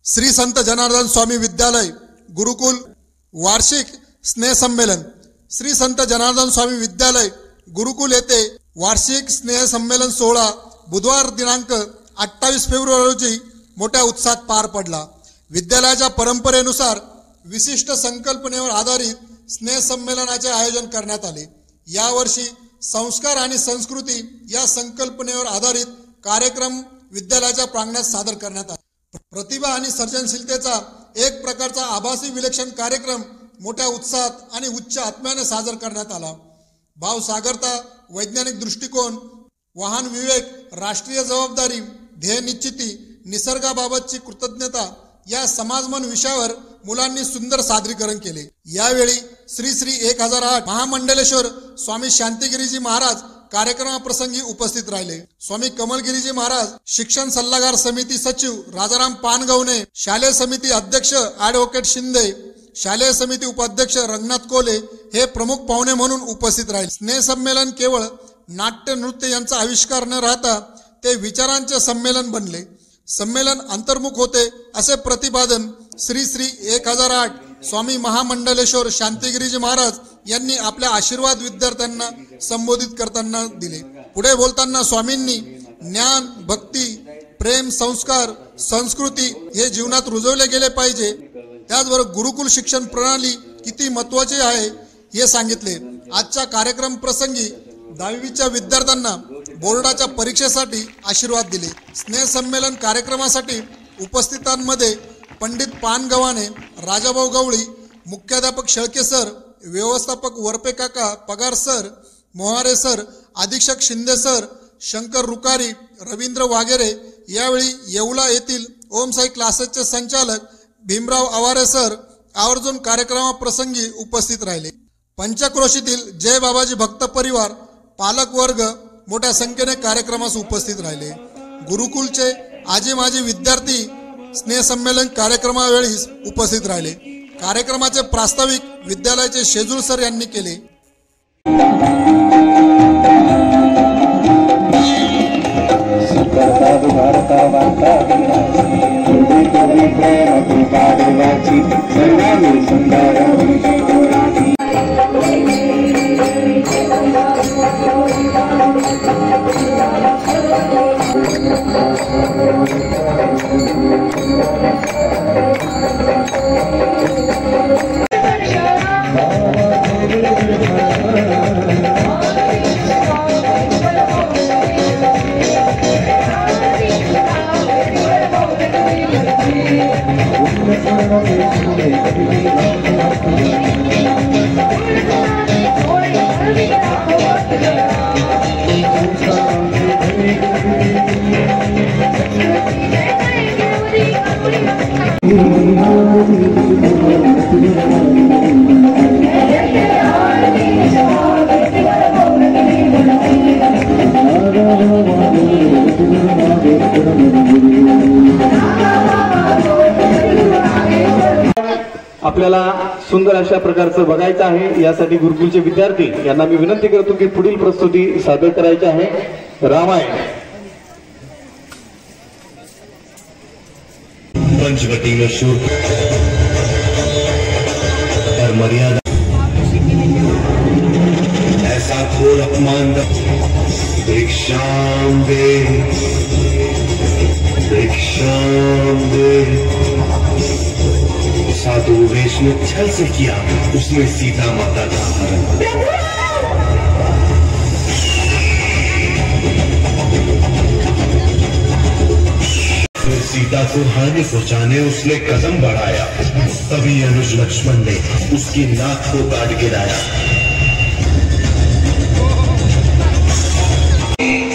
श्री संत जनार्दन स्वामी विद्यालय गुरुकुल वार्षिक स्नेह संमेलन। श्री संत जनार्दन स्वामी विद्यालय गुरुकुल येथे वार्षिक स्नेह संमेलन सोहळा बुधवार दिनांक 28 फेब्रुवारी रोजी मोठ्या उत्साहात पार पडला। विद्यालयाच्या परंपरेनुसार विशिष्ट संकल्पनेवर आधारित स्नेह संमेलनाचे आयोजन करण्यात आले। यावर्षी संस्कार आणि संस्कृती या संकल्पनेवर आधारित कार्यक्रम विद्यालयाच्या प्रांगणात सादर करण्यात आला। प्रतिभा आणि सर्जनशीलतेचा एक प्रकारचा आभासी विलक्षण कार्यक्रम मोठ्या उत्साहात आणि उच्च आत्म्याने सादर करण्यात आला। भावसागरता, वैज्ञानिक दृष्टिकोन, वाहन विवेक, राष्ट्रीय जबाबदारी, ध्येय निश्चिती, निसर्गाबाबतची कृतज्ञता या समाजमन विषयावर मुलांनी सुंदर सादरीकरण केले। यावेळी श्री श्री 1008 महामंडलेश्वर स्वामी शांतिगिरीजी महाराज कार्यक्रमाप्रसंगी उपस्थित राहिले। स्वामी कमलगिरीजी महाराज, शिक्षण सल्लागार समिती सचिव राजाराम पानगवणे, शालेय समिती अध्यक्ष ॲडव्होकेट शिंदे, शालेय समिती उपाध्यक्ष रंगनाथ कोले हे प्रमुख पाहुणे म्हणून उपस्थित राहिले। स्नेह संमेलन केवळ नाट्य नृत्य यांचा आविष्कार न राहता ते विचारांचे संमेलन बनले। संमेलन अंतर्मुख होते असे प्रतिपादन श्री श्री 1008 स्वामी महामंडलेश्वर शांतिगिरीजी महाराज यांनी आपल्या आशीर्वाद विद्यार्थ्यांना संबोधित करताना दिले। पुढे बोलताना स्वामींनी ज्ञान, भक्ती, प्रेम, संस्कार, संस्कृती हे जीवनात रुजवले गेले पाहिजे, त्याचबरोबर गुरुकुल शिक्षण प्रणाली किती महत्त्वाची आहे हे सांगितले। आजच्या कार्यक्रम प्रसंगी 10वीच्या विद्यार्थ्यांना बोर्डाच्या परीक्षेसाठी आशीर्वाद दिले। स्नेह संमेलन कार्यक्रमासाठी उपस्थितांमध्ये पंडित पानगव्हाणे, राजाभाऊ गवळी, मुख्याध्यापक शेळके सर, व्यवस्थापक वरपे काका, पगार सर, मोहारे सर, अधीक्षक शिंदे सर, शंकर रुकारी, रवींद्र वाघेरे, यावेळी येवला येथील ओम साई क्लासेसचे संचालक भीमराव आवारे सर आवर्जून कार्यक्रमाप्रसंगी उपस्थित राहिले। पंचक्रोशीतील जय बाबाजी भक्त परिवार, पालक वर्ग मोठ्या संख्येने कार्यक्रमास उपस्थित राहिले। गुरुकुलचे आजी माजी विद्यार्थी स्नेह संमेलन कार्यक्रमावेळी उपस्थित राहिले। कार्यक्रमाचे प्रास्ताविक विद्यालयाचे शेजूळ सर यांनी केले। आपल्याला सुंदर अशा प्रकारचं बघायचं आहे। यासाठी गुरुकुलचे विद्यार्थी यांना मी विनंती करतो की पुढील प्रस्तुती सादर करायची आहे। रामायण पंचवटी में शूर और मर्यादा ऐसा घोर अपमान भिक्षाम दे साधु वेश में छल से किया उसने सीता माता का हरण। फिर सीता को हानि पहुंचाने उसने कदम बढ़ाया, तभी अनुज लक्ष्मण ने उसकी नाक को काट गिराया।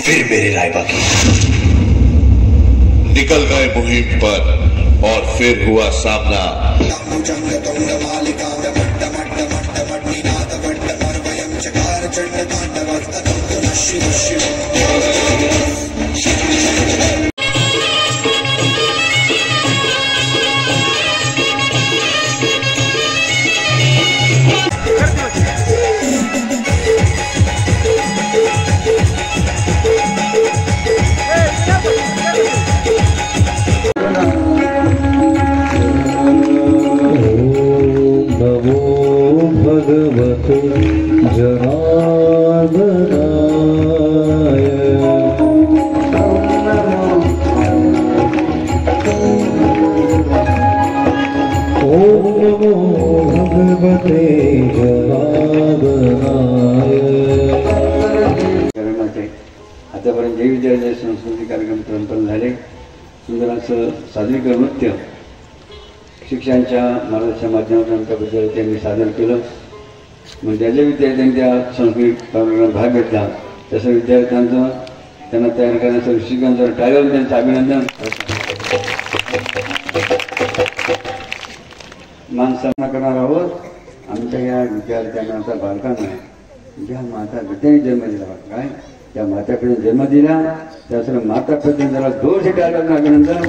फिर मेरे रायबा की निकल गए मुहिम पर और फिर हुआ सामना। जय विद्यालय संस्कृती कार्यक्रम संपन्न झाले. सुंदर असं सादरीकरण नृत्य शिक्षकांच्या महाराजांच्या माध्यमातून आमच्या विद्यार्थ्यांनी सादर केलं. मग ज्या ज्या विद्यार्थ्यांनी त्या संस्कृत कार्यक्रमात भाग घेतला तसं विद्यार्थ्यांचं त्यांना तयार करण्याचं शिक्षकांचं टाळ्यावर त्यांचं अभिनंदन. मानसन्मान करणार आहोत आमच्या या विद्यार्थ्यांना आता बालकांना ज्या माता पित्याने जन्म दिला. काय त्या माता पित्याने जन्म दिला त्यासाठी माता पित्याने जरा जोर टाळ्यावर अभिनंदन.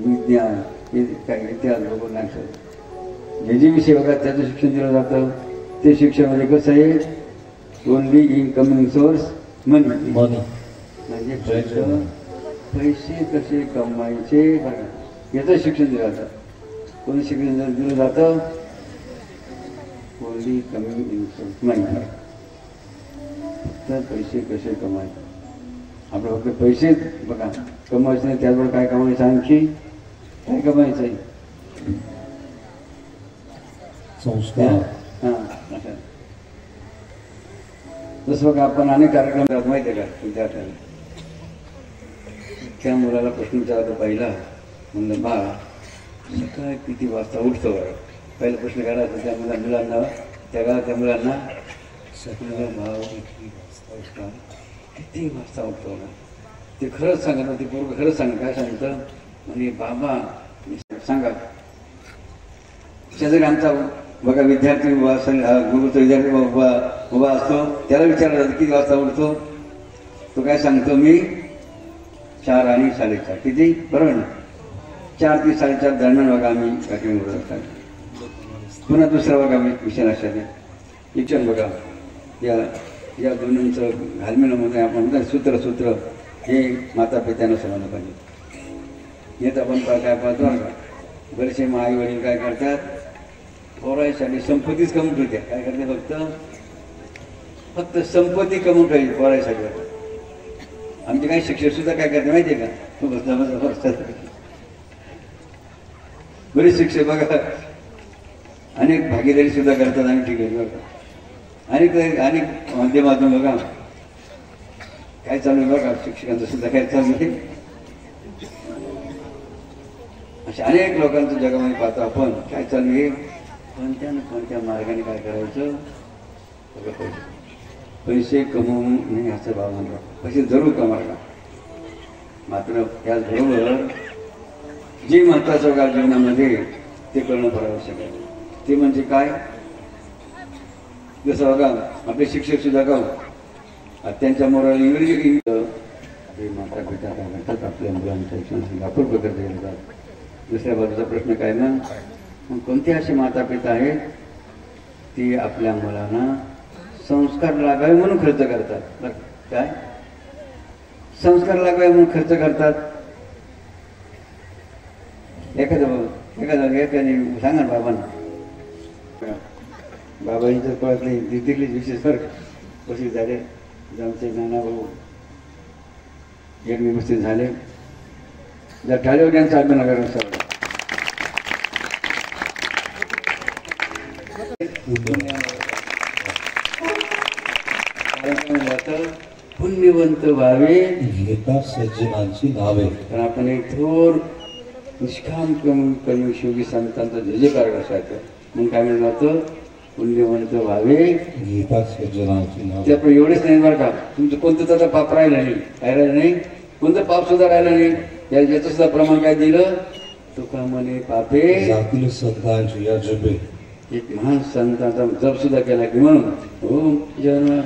विज्ञान इतिहास भूगोल जे जे विषय बघा त्याचं शिक्षण दिलं जातं. ते शिक्षणामध्ये कसं आहे ओनली इनकमिंग सोर्स मनी म्हणजे पैसे कसे कमवायचे बघा याचं शिक्षण दिलं जातं. कोणी शिक्षण दिलं जातं ओनली कमिंग इन सोर्स मनी तर पैसे कसे कमायचे. आपलं फक्त पैसे बघा कमवायचं नाही त्याचबरोबर काय कमायचं आणखी काय कमायचं आहे संस्कार. हां जसं बघा आपण अनेक कार्यक्रम माहिती आहे का विद्यार्थ्यांना त्या मुलाला प्रश्न विचारतो पहिला म्हणलं बा सकाळी किती वाजता उठतो बरं. पहिला प्रश्न काढायचा त्या मुलांना त्या गावाच्या मुलांना सकाळी भाव किती वाजता उठतो बघा. ते खरंच सांगा ना ते पूर्व खरंच सांगा काय सांगतं म्हणजे बाबा सांगा. शेजारी आमचा बघा विद्यार्थी उभा गुरुचा विद्यार्थी उभा असतो त्याला विचारलं जातं किती वाजता उठतो. तो काय सांगतो मी 4 आणि 4:30 किती बरोबर ना 4 ते 4:30 दरम्यान बघा आम्ही कार्यक्रम उभं असतात. पुन्हा दुसरा बघा मी विषय लक्षात शिक्षण बघा या दोन्हींचं घालमेलामध्ये आपण सूत्र हे माता पित्यांना समजलं पाहिजे. येत आपण काय पाहतो का बरेचसे आई वडील काय करतात पोरायसाठी संपत्तीच कमवून ठेवते. काय करते फक्त संपत्ती कमवून ठेवली पोरायसाठी. आमचे काही शिक्षक सुद्धा काय करते माहिती आहे का बरेच शिक्षक बघा अनेक भागीदारी सुद्धा करतात आणि ठीक आहे बघा अनेक माध्यमातून बघा काय चालू आहे बघा शिक्षकांचं सुद्धा काय चालू आहे. अशा अनेक लोकांचं जगामध्ये पाहतो आपण काय चालू आहे. कोणत्या मार्गाने काय करायचं पैसे कमवून नाही असं भाव म्हणतो. पैसे जरूर कमावला मात्र त्याचबरोबर जे महत्त्वाचं का जीवनामध्ये ते करणं फार आवश्यक आहे. ते म्हणजे काय जसं बघा आपले शिक्षक सुद्धा का त्यांच्या मोराला इंग्रजी आपले माता पिता काय म्हणतात आपल्या मुलांच्या शिक्षणासाठी भरपूर प्रकारचे घेतात. दुसऱ्या बाजूचा प्रश्न काय ना मग कोणते असे माता पिता आहेत ती आपल्या मुलांना संस्कार लागावे म्हणून खर्च करतात. काय संस्कार लागावे म्हणून खर्च करतात. एखाद्याने सांगा ना बाबांना बाबांच्या कळतले दिल्ली विशेष फरक उपस्थित झाले. आमचे नाना भाऊ एक उपस्थित झाले जर ठाण्यावर त्यांचा अभिनगर सर पुण्यवंत व्हावे घेता सज्जनांची नावे. तर आपण एक थोर निष्काम कर्मयोगी संतांचा जयकार असायचं म्हणून काय म्हणलं जातं पुण्यवंत व्हावे घेता सज्जनांची नावे. ते आपण एवढेच नाही बरं का तुमचं कोणतं त्याचा पाप राहिलं नाही कोणतं पाप सुद्धा राहिलं नाही. याचं सुद्धा प्रमाण काय दिलं तुका म्हणे पापे जातील संतांची या जपे. एक महान संतांचा जप सुद्धा केला की म्हणून ओम जन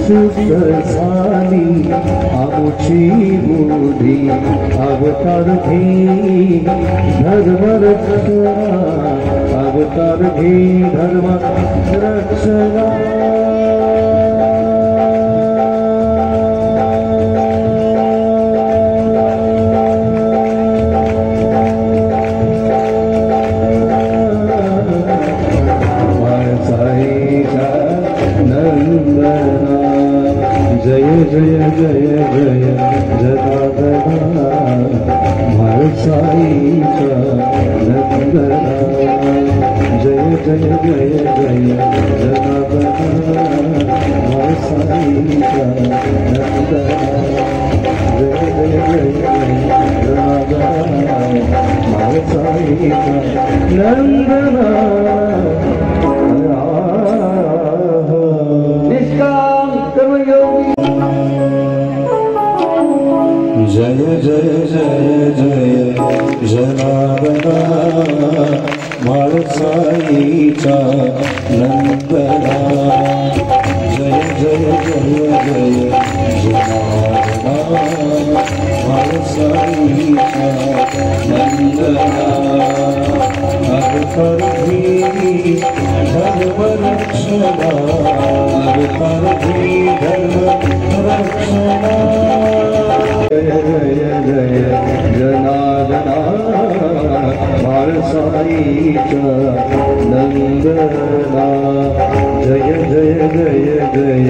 शुद्ध झाली आमुची बुद्धी अवतार घे धर्म रक्षणा अवतार घे धर्म रक्षणा जय जय जय जय जनार्दना म्हाळसाईचा नंदना जय जय जय जय जनार्दना म्हाळसाईचा नंदना जय जय जय जय जनार्दना म्हाळसाईचा नंदना निष्काम कर्मयोगी जय जय जय जय जनार्दना म्हाळसाईचा नंदना जय जय जय जय जनार्दना म्हाळसाईचा नंदना अवतार घे धर्म रक्षणा अवतार घे धर्म रक्षणा जय जय जय जनार्दना म्हाळसाईचा नंदना जय जय जय जय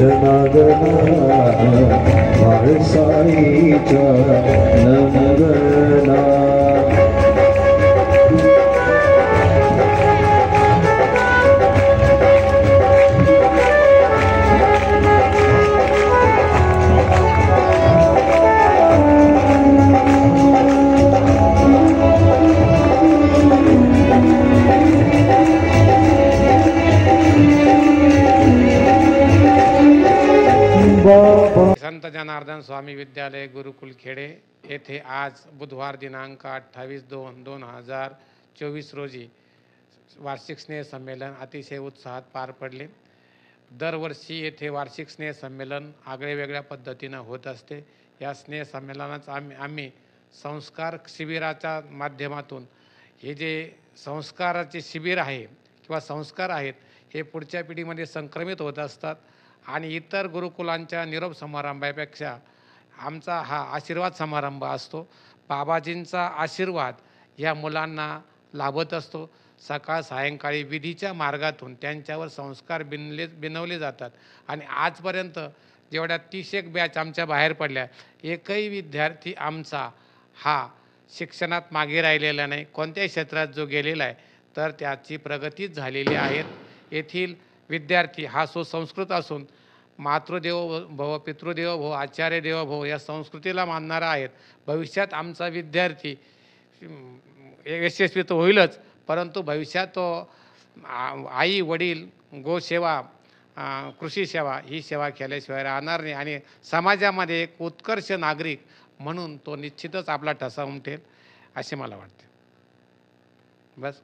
जनार्दना म्हाळसाईचा नंदना संत जनार्दन स्वामी विद्यालय गुरुकुल खेडे येथे आज बुधवार दिनांक 28/2/2024 रोजी वार्षिक स्नेह संमेलन अतिशय उत्साहात पार पडले। दरवर्षी येथे वार्षिक स्नेह संमेलन आगळ्यावेगळ्या पद्धतीने होत असते। या स्नेह संमेलनात आम्ही संस्कार शिबिराच्या माध्यमातून हे जे संस्काराचे शिबिर आहे किंवा संस्कार आहेत हे पुढच्या पिढीमध्ये संक्रमित होत असतात आणि इतर गुरुकुलांच्या निरोप समारंभापेक्षा आमचा हा आशीर्वाद समारंभ असतो। बाबाजींचा आशीर्वाद या मुलांना लाभत असतो। सकाळ सायंकाळी विधीच्या मार्गातून त्यांच्यावर संस्कार बिनवले जातात आणि आजपर्यंत जेवढ्या 31 बॅच आमच्या बाहेर पडल्या एकही विद्यार्थी आमचा हा शिक्षणात मागे राहिलेला नाही। कोणत्याही क्षेत्रात जो गेलेला आहे तर त्याची प्रगतीच झालेली आहे। येथील विद्यार्थी हा सुसंस्कृत असून मातृदेवो भव पितृदेवो भव आचार्य देवो भव या संस्कृतीला मानणारा आहेत। भविष्यात आमचा विद्यार्थी यशस्वी तो होईलच, परंतु भविष्यात तो आई वडील गोसेवा कृषी सेवा ही सेवा केल्याशिवाय राहणार नाही आणि समाजामध्ये एक उत्कर्ष नागरिक म्हणून तो निश्चितच आपला ठसा उमटेल असे मला वाटते। बस।